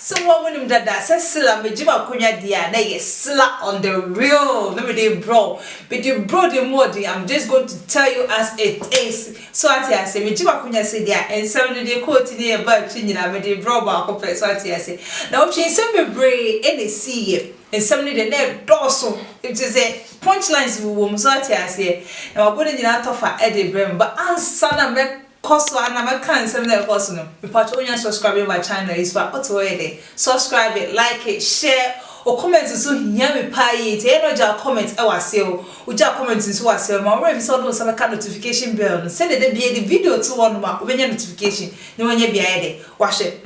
So what when him that says Cilla me jiba kunya dia na ye Cilla on the real. No me dey bro. But you bro the more I'm just going to tell you as it is. So I say me jiba kunya say dia and some dey quote ni about chinyina me dey bro ba ko so I say. Now she say me bray any see and some dey na doso. It is a punchlines we will so I say. Now I go dey na tofa e dey brem but answer na me Koso and I can't send that person. You patch on your subscribing my channel is for auto way. Subscribe it, like it, share, or comment so hear me pay it. Any comment I was sale, which are comments is what sale. My review saw no some kind notification bell. Send it be the video to one when your notification. No when you be a watch it.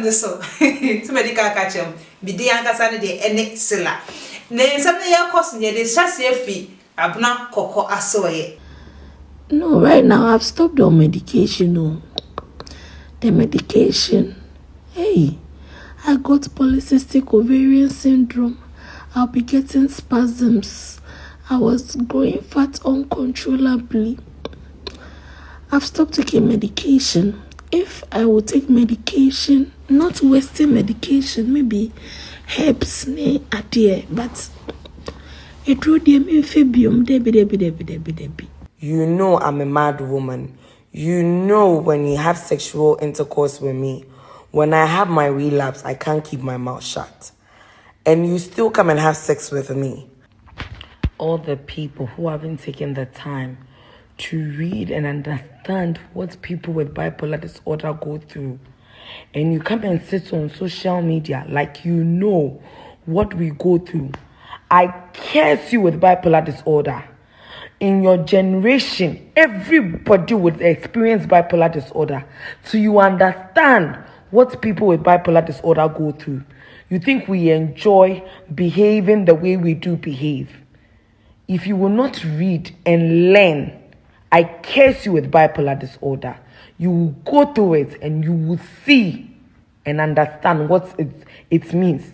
So somebody can catch him. Be the Ankasani de any Cilla. Then something your cousin, ye is just a fee. ABENA KORKOR asoye. No, right now I've stopped on medication. No, the medication. Hey, I got polycystic ovarian syndrome. I'll be getting spasms. I was growing fat uncontrollably. I've stopped taking medication. If I will take medication, not wasting medication, maybe herbs ne adhere, but it would be amphibium, debi. You know I'm a mad woman. You know when you have sexual intercourse with me, when I have my relapse, I can't keep my mouth shut. And you still come and have sex with me. All the people who haven't taken the time to read and understand what people with bipolar disorder go through. And you come and sit on social media like you know what we go through. I curse you with bipolar disorder. In your generation, everybody would experience bipolar disorder. So you understand what people with bipolar disorder go through. You think we enjoy behaving the way we do behave. If you will not read and learn, I curse you with bipolar disorder. You will go through it and you will see and understand what it means.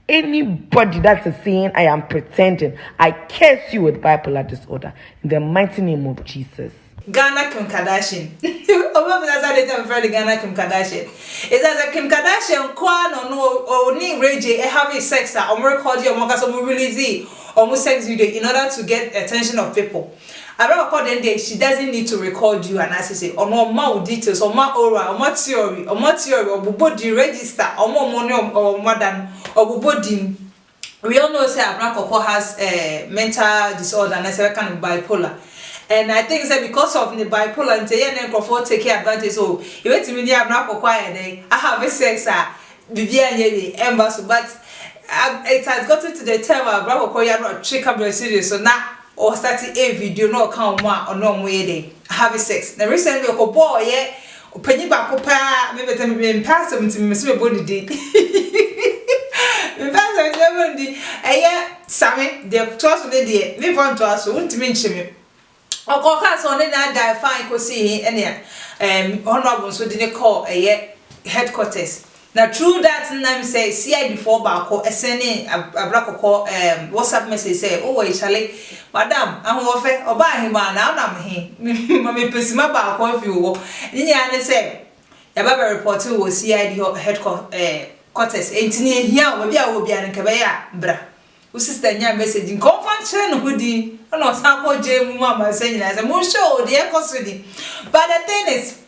Anybody that is saying I am pretending, I curse you with bipolar disorder in the mighty name of Jesus. Ghana Kim Kardashian. Over that's how they tell me Ghana Kim Kardashian. Is that Kim Kardashian kwan or ni rage having sex or record your manga some release or sex video in order to get attention of people. I don't record then she doesn't need to record you and as I say or more details or more aura or more theory or body register or more money or more than or body. We all know say ABENA KORKOR has a mental disorder and a kind of bipolar. And I think that because of the bipolar and say and take advantage so you wait to me ABENA KORKOR I have a sex but it has gotten to the time where ABENA KORKOR you not trick up your serious so now or starting a video no count one or no way have sex. The recently a boy yeah penny back maybe tell me pass them to me body day. Pass them to eh Sammy the trust the day me want to us won't mention me. Or cause on that die fine could see any honorable so didn't call a headquarters. Now true that name say CI before back or sending ABENA KORKOR WhatsApp message say oh Charlie madam I'm offer or buy him now I'm here mommy pesima back if you go and say the Bible report was CI headquarters ain't near here will be a will be an kabaya bra whose sister nya message in conference hoodie no sample J mama saying as a more show the custody but the thing is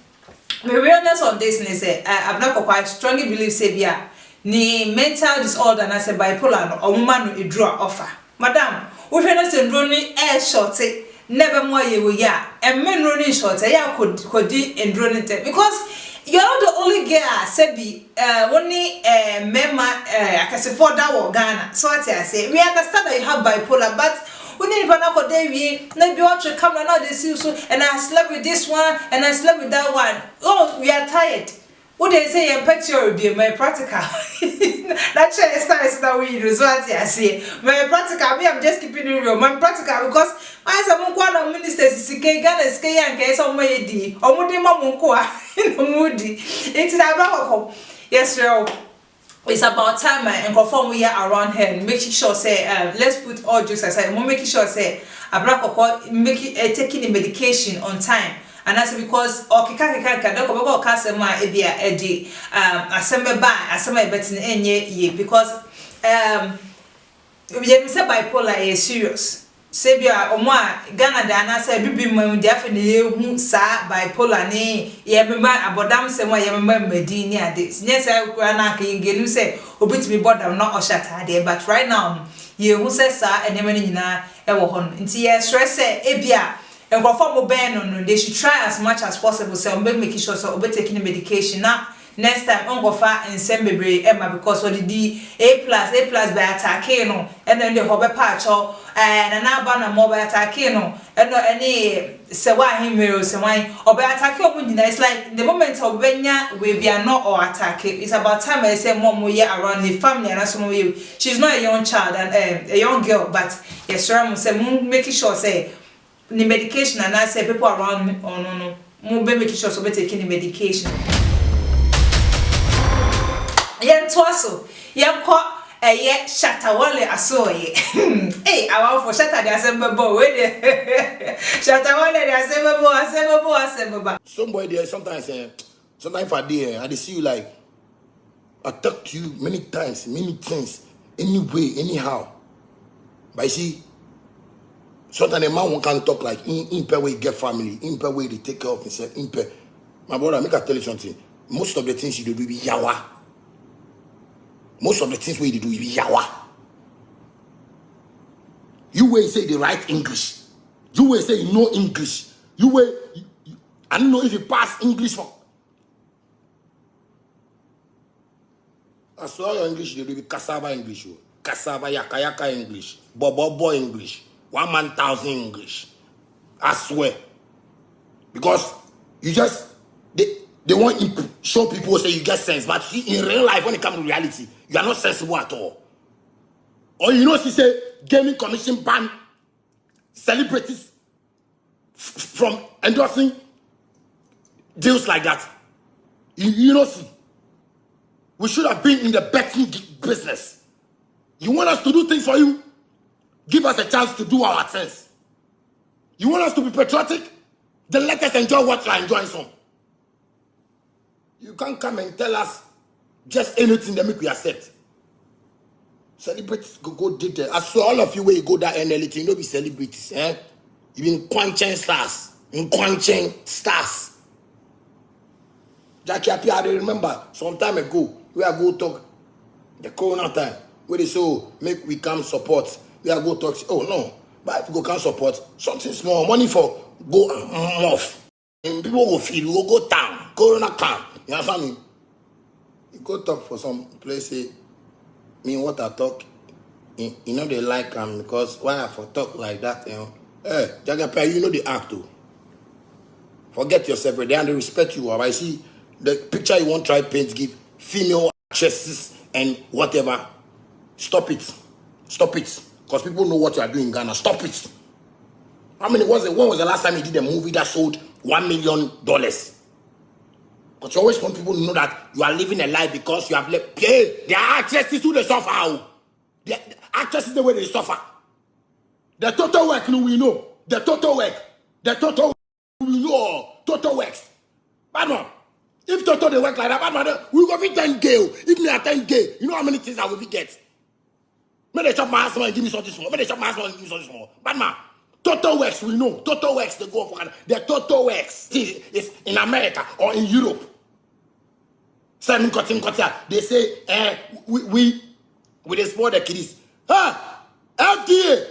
my realness on this is ABENA KORKOR I strongly believe say bia ni mental disorder and as a bipolar or woman no draw offer. Madam, we feel syndrome air short never more you ya and men running short ya could endrone because you're not the only girl said be only member I can say for that Ghana. So I say we understand that you have bipolar but we need to know Davy, maybe watch your camera now they see so and I slept with this one and I slept with that one. Oh, we are tired. What they say in picture will be my practical. That's that we use what I say. My practical, me, I'm just keeping it real. My practical because I am one of ministers is Ghana ski and case on my D or Moody Mamunqua in Moody. It's ABENA KORKOR. Yes, real. it's about time and conform we are around her and making sure say let's put all jokes aside, we're making sure say Abena Korkor making taking the medication on time. And that's because kika don't go kasema ebia edi aseme ba aseme betin enye ye because we say bipolar is serious. Sebia omwa Ghana da na say bibi mam dia fe ne hu sa bipolar ne ye memba abodam se mo ye memba madi ni ade nye say kura na ka yingenu say obitimi bodam na oshata ade but right now ye hu say sa enema ni nyina e wo ho nti ye stress say ebia enkrofo mo ben no they should try as much as possible say ombe make sure so obe taking medication na next time ongofa nsem bebre emma because what the A+ by attacking no and then the hobe pacho and na ba na mo by attacking no and no any se wa himero se wan obe attack obo nyina it's like the moment obenya we be not or attack it's about time I say mom we around the family and so we she's not a young child and a young girl but yes sir mo say make sure say the medication and I say people around me oh no mo be make sure so be taking the medication. Yen twaso yen ko eye Shatta Wale aso ye eh awa for Shatta de asembebo we de Shatta Wale de asembebo somebody there sometimes for there I see you like I talk to you many times many things anyway anyhow but you see sometimes a man can't talk like in per way get family in per way they take care of himself in per my brother make I tell you something most of the things you do be yawa. Most of the things we do is yawa. You will say the right English. You will say no English. You will. I don't know if you pass English for. I saw your English. They do be cassava English. Cassava yaka English. Bobo English. 1,000 English. I swear. Because you just they want to show people say you get sense, but see in real life when it comes to reality, you are not sensible at all. Or you know she say gaming commission ban celebrities from endorsing deals like that. You know see, we should have been in the betting business. You want us to do things for you? Give us a chance to do our things. You want us to be patriotic? Then let us enjoy what you are enjoying some. You can't come and tell us just anything that make we accept. Celebrities go did that. I saw all of you where you go that NLT, you know be celebrities, eh? You been quenching stars. Jackie Happy, I remember some time ago, we are go talk the corona time. Where they say, make we come support. We are go talk. Oh no, but if we go come support, something small money for go off. And people go feel, we go down, corona come. You understand me? You go talk for some place, say, me what I talk, you know they like because why I for talk like that, you know. Hey, Jagapa, you know the act too. Forget yourself, they and they respect you. I see the picture you want try paint, give female actresses and whatever. Stop it. Because people know what you are doing in Ghana. Stop it. When was the last time you did a movie that sold $1 million? Because you always want people to know that you are living a life because you have left. The actresses who they suffer. The actresses the way they suffer. The total work we know. The total work we know. Total works. Bad man. If total they work like that, bad man, we go fit 10K. If me at 10K, you know how many things I will be get. May they chop my husband and give me something small. May they chop my husband and give me something small. Bad man. Total works we know. Total works they go for Canada. The total works is in America or in Europe. They say, we spoil the kiddies. FDA.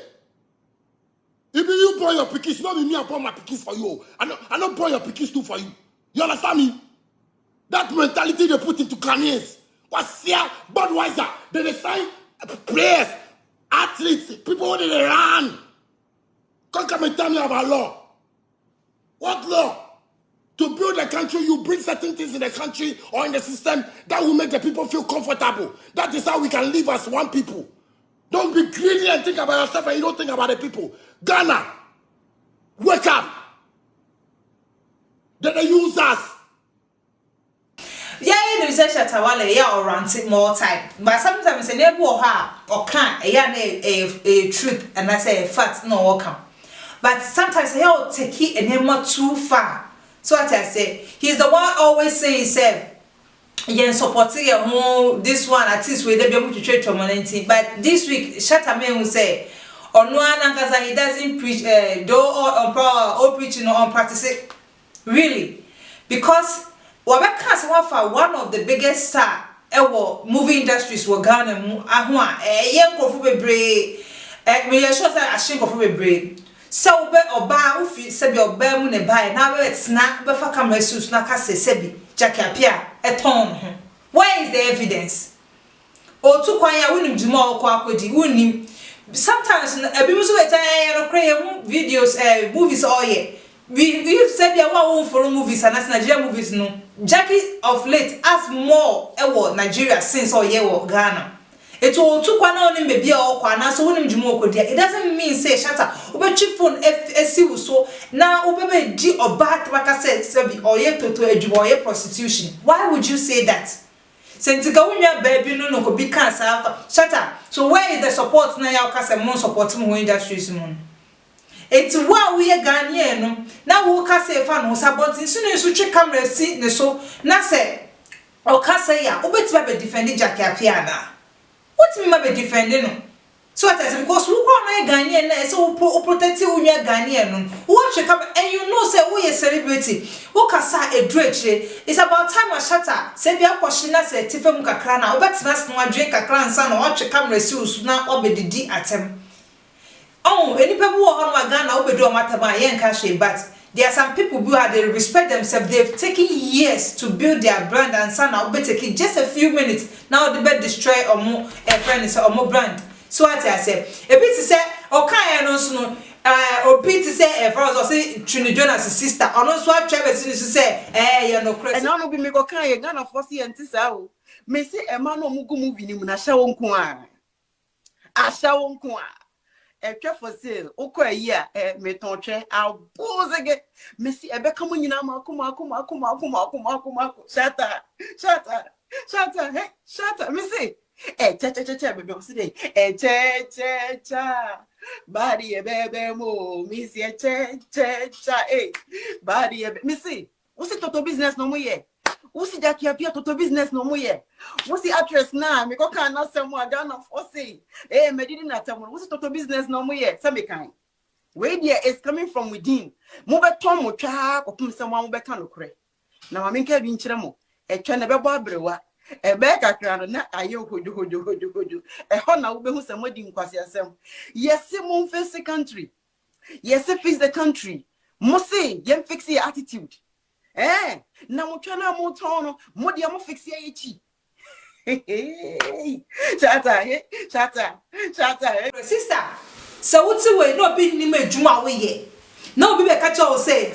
If you born your pickings, not me, I born my pickings for you. I don't born your pickings too for you. You understand me? That mentality they put into Ghanaians. What's here? Budweiser. They sign players, athletes, people who they run. Come and tell me about law. What law? To build a country, you bring certain things in the country or in the system that will make the people feel comfortable. That is how we can live as one people. Don't be greedy and think about yourself and you don't think about the people. Ghana, wake up. They use us. Yeah, you say Shatta Wale, yeah, or ranting more time. But sometimes a neighbor or can't, a truth, and I say a fact, no, come. But sometimes he'll take it and him too far. So what I say, he's the one always saying, say, yeah, supporting this one at least we they be able to trade from but this week, Shatta Wale will say, or no one he doesn't preach, or preaching or practice it. Really, because one of the biggest star movie industries were Ghana me sure say ashin kofu bebre so be oba ofi se bi oba mu ne bai na be tsna be fa camera sus na ka se bi jackie apia eton ho. Where is the evidence? Otu kwan ya wonim djuma okọ akodi wonim sometimes ebi muso we tan no kray videos movies all ye we said there were follow movies and as Nigeria movies no Jackie of late has more Nigeria since all year Ghana. It will took one on him baby or kwana so when him it doesn't mean say Shatta ube chip phone SC so now ube di or bad waka said or ye to prostitution. Why would you say that? Sentiga unya baby no ko be cancer Shatta. So where is the support na ya kase mon support mo industries mon? It's what we are Ghanaian no. Now we can say fan no sabot soon as you camera see ne so na say o ka say ya obeti be defend Jackie Apiana. What me be defending no? So what I say because we kwa na Ghanaian na so protect unya Ghanaian no. Watch come and you know say we a celebrity. Wo kasa e dreche. It's about time a Shatta say bia kwashina say tife mu kakra na obeti na no adwen kakra nsa na watch camera see us na obedidi atem. Oh, any people who are Ghana will be doing mataba yen cash, but there are some people who have they respect themselves. They've taken years to build their brand, and some now be taking just a few minutes. Now they be destroy or more a friend or more brand. So what I say, a bit to say, okay, and also or bit to say, if I was say Trinidad as a sister, or no swap Travis to say, you're no crazy. And I will be make okay, Ghana for see and tisao. May say a man or mugu movie in a show on Asha on a for sale, okay, yeah, me tonche, I'll pose again. Missy, I become when you know, Shatta, hey, Shatta, Missy. Cha, baby, cha, body, baby, mo, Missy, cha, eh, body, Missy. What's it total business no more yet? Who's that you appear to business no more yet? What's the address now? Me go can not someone down of say, eh, me didn't at someone. What's the business no more yet? Some kind. Where there is coming from within. Move a tom or chap or someone back on cray. Now I mean, Kevin Chiramo, a channel brewa, a back at crown, I yo who do, a honor who some wedding quasi yourself. Yes, Simon face the country. Yes, fix the country. Must say, yen fix your attitude. Eh, na mutana mutono, modi amu fix ya ichi. Shatta. Sister, so what's the way no be ni me juma we ye? No be catch all say,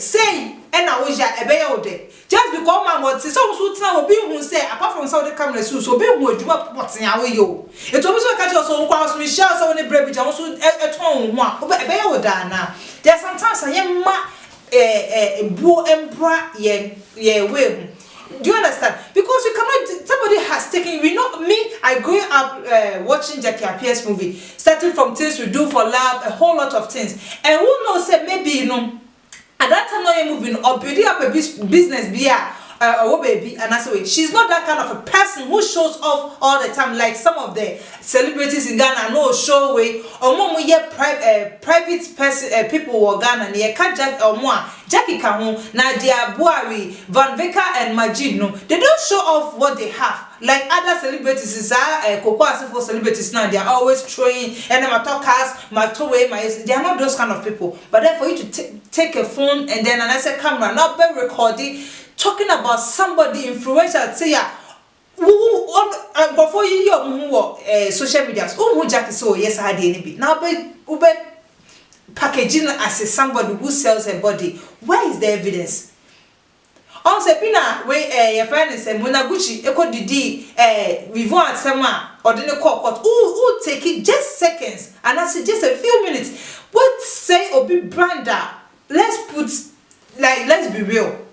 and I wish ya ebe ode. Just because my what so now be who say apart from Saudi camera so be who juma potin ya we yo. It always catch us so kwa Michelle so ne brebi ja so e ton ho a ebe ode na. There sometimes I am bo embra ye way. Do you understand? Because you cannot. Somebody has taken. We know me. I grew up watching Jackie Appiah's movie, starting from Things We Do for Love, a whole lot of things. And who knows? Say maybe you know. At that time, no moving or building up a business, baby, and that's way. She's not that kind of a person who shows off all the time, like some of the celebrities in Ghana. No show way or more private person people who Ghana. They can't Jack or more Jackie Kamu, Nadia Buari, Van Veka, and Majid. No, they don't show off what they have. Like other celebrities, for celebrities now, they are always throwing and my talkers, my two-way, they are not those kind of people. But then for you to take a phone and then another camera, not be recording, talking about somebody influential, say yeah, before you social media, Jackie so yes I had any now be packaging as somebody who sells a body. Where is the evidence? On Sepina, where your friend is Munaguchi, Eco Didi, we want someone or the court who take it just seconds and I say just a few minutes. What say or be brander? Let's be real.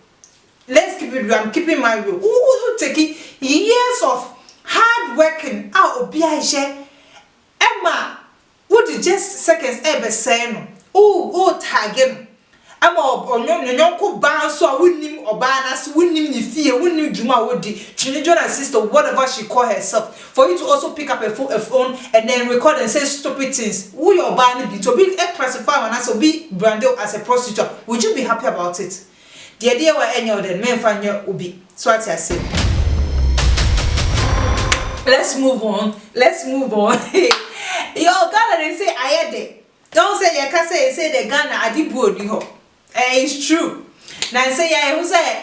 let's keep it real. I'm keeping my real. Who taking years of hard working out of Biaje? Emma, what did just seconds ever say? No, oh, tagging. I'm all no bounce so I wouldn't him or banners, wouldn't him fear, wouldn't you Juma would Trinidad and sister, whatever she call herself, for you to also pick up a phone and then record and say stupid things. Who your banner be to be classified and also be branded as a prostitute? Would you be happy about it? The idea were any other men find your ubi. So what I say. Let's move on. Yo, Ghana, they say I had it. Don't say you can say the Ghana I did board you. It's true. Now say yeah, who say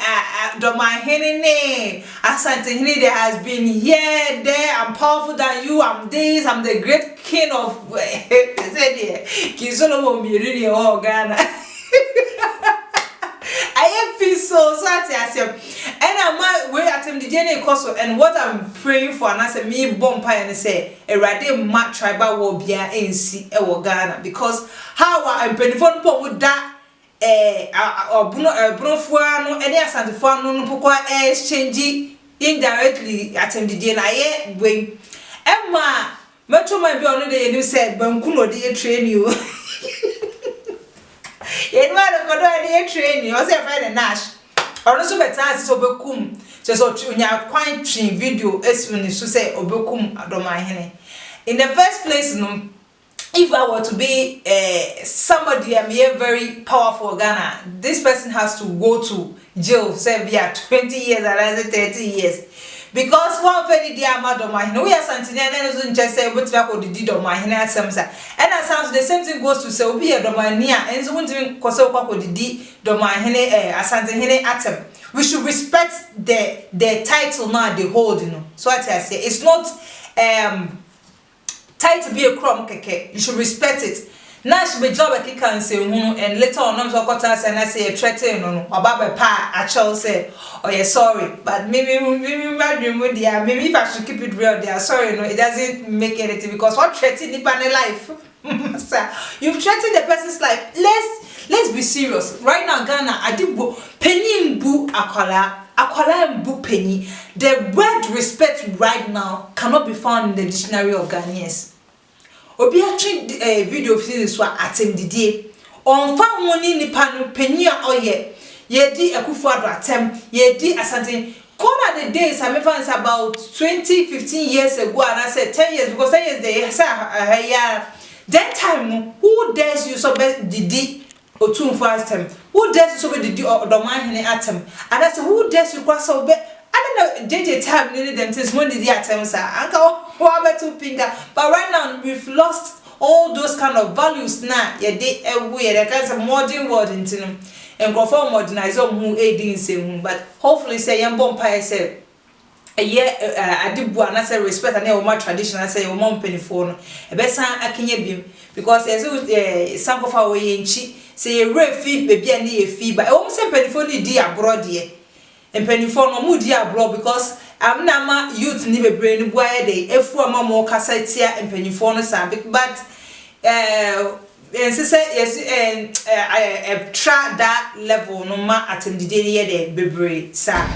Doma Henene Asante Hene there has been here, there, I'm powerful than you, I'm this, I'm the great king of say there. Kisolo Miri oh Ghana. I feel so sad and I'm way at him the DNA course and what I'm praying for and I say me bomb pie and say a radical mat tribal will be in see Ghana because how I'm penifon with that Bruno any asante for no pokwa exchange indirectly at him the DNA when Emma metro might be on the you said Bankuno they train you. You know train you. I say friend Nash. Or also better so bekum. So unya quite train video when you say obekum adoma hene. In the first place, no. If I were to be somebody I'm here very powerful Ghana, this person has to go to jail, say via 20 years or 30 years. Because one very dear madam, I know we are something and just say what we did on my hand and that sounds the same thing goes to say be a domania and so won't cause the domahine asante hene atom. We should respect the title now they hold, you know. So what I say it's not tight to be a crumb keke. You should respect it. Now she be job a kick and say and later on I'm so cut and I say a threaten no about pa I shall say oh yeah sorry but maybe maybe if I should keep it real there sorry no it doesn't make anything because what threatening the life you've threatened the person's life. Let's be serious right now Ghana I did penny mbu akwala mbu penny. The word respect right now cannot be found in the dictionary of Ghanaians. Obi a train video this one atem didie on fa woni nipa no penny a oye ye di Akufo-Addo atem ye di asante come at the days I remember about 20-15 years ago and I said 10 years because 10 years they say that time who dares you so be didi Otum first time who dares you so be didi Odomahene atem and I said who dares you cross so be I don't know JJ time nearly them things when did the attempts are uncle to finger but right now we've lost all those kind of values now yeah they away there kind of modern word into them and go for modernize who aiding say but hopefully say young bumpire say a year I did one I say respect and more tradition I say your mom penny phone a best I can bim because there's some of our way in chi say a real fee baby and a fee but I almost say penny phone dear abroad here and penny phone no mood abroad because I'm not youth ni bebre ni boy dey efu ama mo kasa tia empanyifo no sa but yes try that level no ma atendide ye dey bebre sa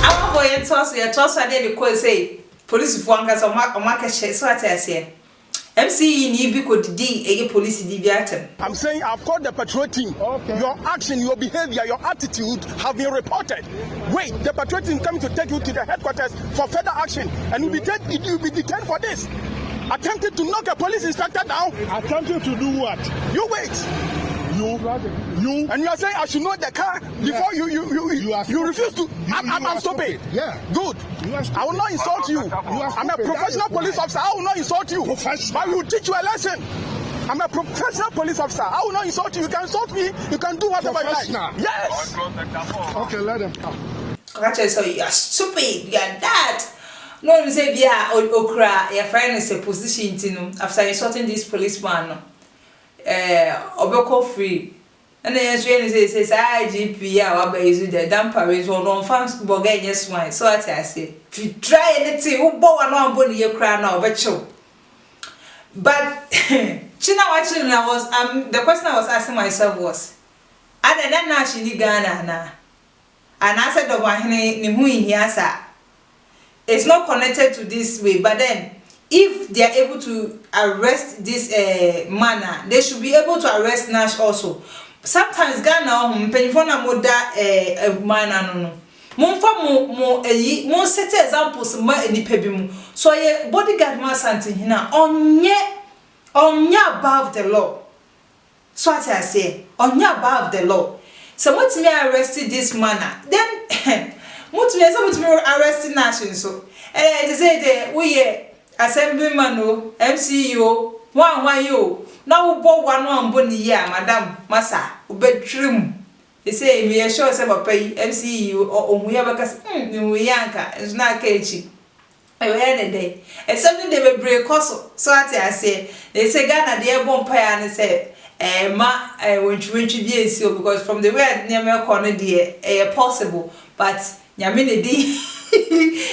our boy toss dey call say police for anka so ma ka she so atase MCE ni bi ko didi eye police di bi atem. I'm saying I've called the patrol team. Okay. Your action, your behavior, your attitude have been reported. Wait, the patrol team coming to take you to the headquarters for further action, and you'll be detained for this. Attempted to knock a police inspector down. Attempted to do what? You wait. You and you are saying I should know the car before you refuse to. I'm stopping. Yeah. Good. I will not insult you. I'm a professional police officer. I will not insult you. But we will teach you a lesson. I'm a professional police officer. I will not insult you. You can insult me. You can do whatever you like. Yes. Okay, let them come. So you are stupid. You are that. No, you say yeah, okra. Your friend is a position to after insulting this policeman. Obeko free and then says IGP our is the damper is one on fans bogan wine so I say if you try anything who bought one body your crown now but China watching I was the question I was asking myself was Ada na she ni Ghana na. And I said the one ni hu hiasa. It's not connected to this way, but then if they are able to arrest this man, they should be able to arrest Nash also. Sometimes Ghana penifona moda man no. Monfa mo set examples ma enipa bi mu. So ye bodyguard man santin hina onye above the law. So what I say, onye above the law. So what me arrested this man, then what me arrested Nation so. They say we assemblyman o, MCE one yo. Now bo one boni ya madam masa ubetrim. They say me sure say papa MCE or omuya bakas we yanka is na kechi. I heard day. And something they will break also. So I say they say Ghana they bon pay and say when you because from the way near corner dear possible, but Yamine D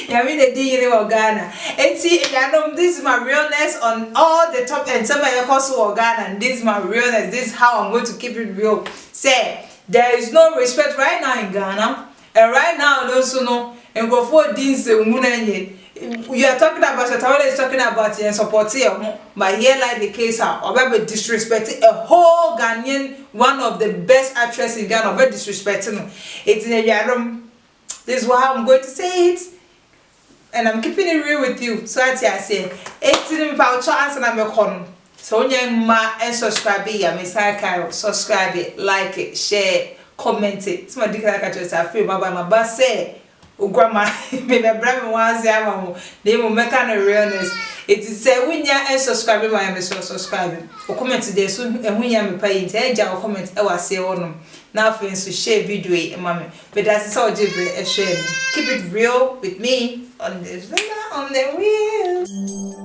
Yamine D in Ghana. And see this is my realness on all the top and some of your course of Ghana, and this is my realness, this is how I'm going to keep it real. Say there is no respect right now in Ghana, and right now also no and go for things we are talking about SHATTA WALE is talking about and supporting but here like the case or very disrespecting a whole Ghanaian, one of the best actresses in Ghana, very disrespecting it's in a room. This is how I'm going to say it, and I'm keeping it real with you. So I say it's in about chance and I'm a con. So ma and subscribe subscribe it, like it, share, comment it. It's my dick like I just feel my boss say grandma maybe brother wants ya they will make an realness. It is say when ya and subscribe my subscribe or comment today so and when ya me pay it or comment I was say on now friends to share video mommy but that's all share. Keep it real with me on the wheel.